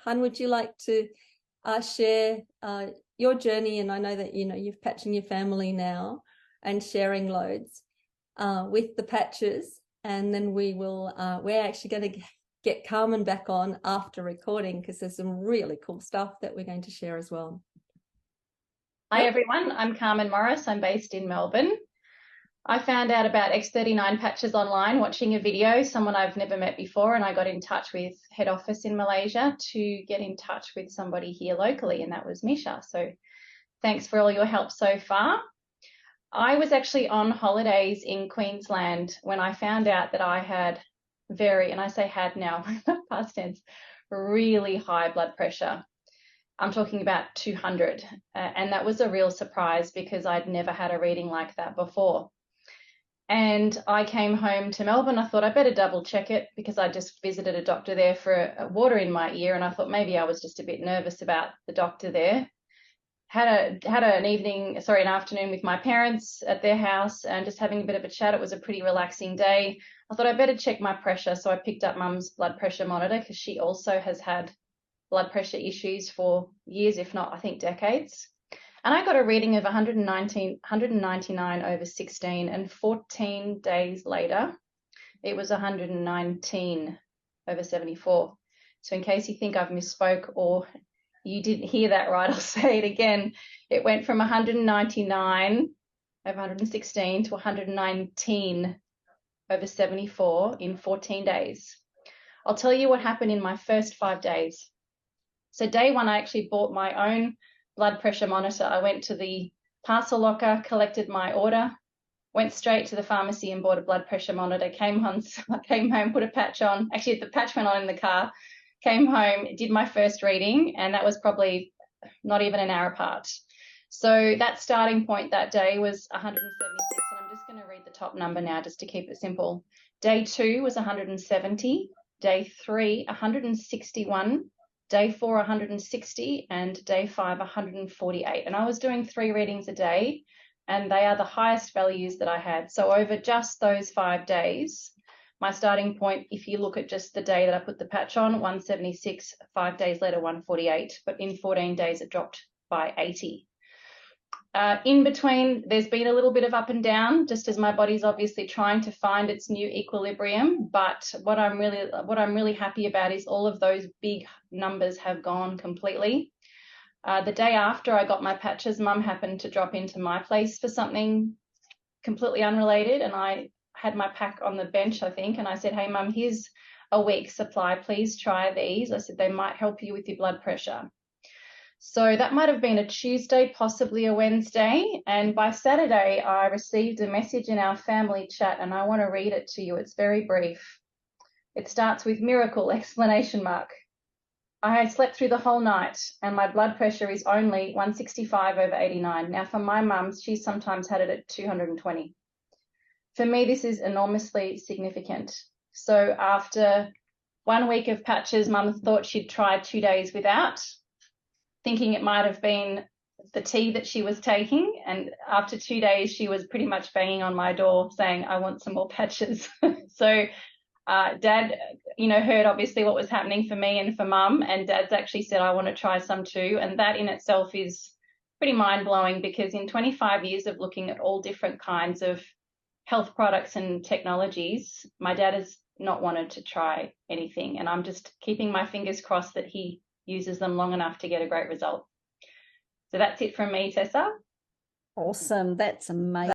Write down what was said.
Hun, would you like to share your journey? And I know that, you know, you're patching your family now and sharing loads with the patches. And then we're actually going to get Carmen back on after recording, because there's some really cool stuff that we're going to share as well. Hi everyone, I'm Carmen Morris. I'm based in Melbourne. I found out about X39 patches online watching a video, someone I've never met before, and I got in touch with head office in Malaysia to get in touch with somebody here locally, and that was Misha. So thanks for all your help so far. I was actually on holidays in Queensland when I found out that I had and I say had now, past tense, really high blood pressure. I'm talking about 200, and that was a real surprise because I'd never had a reading like that before. And I came home to Melbourne. I thought I better double check it because I just visited a doctor there for a water in my ear, and I thought maybe I was just a bit nervous about the doctor there. Had an afternoon with my parents at their house and just having a bit of a chat. It was a pretty relaxing day. I thought I better check my pressure, so I picked up Mum's blood pressure monitor because she also has had blood pressure issues for years, if not, I think, decades. And I got a reading of 199 over 16, and 14 days later, it was 119 over 74. So in case you think I've misspoke or you didn't hear that right, I'll say it again. It went from 199 over 116 to 119 over 74 in 14 days. I'll tell you what happened in my first 5 days. So day one, I actually bought my own blood pressure monitor. I went to the parcel locker, collected my order, went straight to the pharmacy and bought a blood pressure monitor, came home, put a patch on. Actually, the patch went on in the car, came home, did my first reading, and that was probably not even an hour apart. So that starting point that day was 176, and I'm just going to read the top number now just to keep it simple. Day 2 was 170, day 3, 161, day 4, 160, and day 5, 148. And I was doing 3 readings a day, and they are the highest values that I had. So over just those 5 days, my starting point, if you look at just the day that I put the patch on, 176, 5 days later, 148. But in 14 days, it dropped by 80. In between, there's been a little bit of up and down, just as my body's obviously trying to find its new equilibrium. But what I'm really happy about is all of those big numbers have gone completely. The day after I got my patches, Mum happened to drop into my place for something completely unrelated, and I had my pack on the bench, I think, and I said, "Hey, Mum, here's a week's supply. Please try these." I said, "They might help you with your blood pressure." So that might have been a Tuesday, possibly a Wednesday. And by Saturday, I received a message in our family chat, and I want to read it to you. It's very brief. It starts with miracle, exclamation mark. I had slept through the whole night, and my blood pressure is only 165 over 89. Now, for my mum, she sometimes had it at 220. For me, this is enormously significant. So after 1 week of patches, Mum thought she'd try 2 days without, thinking it might have been the tea that she was taking. And after 2 days, she was pretty much banging on my door saying, "I want some more patches." So Dad, heard obviously what was happening for me and for Mum, and Dad's actually said, "I want to try some too." And that in itself is pretty mind-blowing, because in 25 years of looking at all different kinds of health products and technologies, my dad has not wanted to try anything. And I'm just keeping my fingers crossed that he uses them long enough to get a great result. So that's it from me, Tessa. Awesome. That's amazing.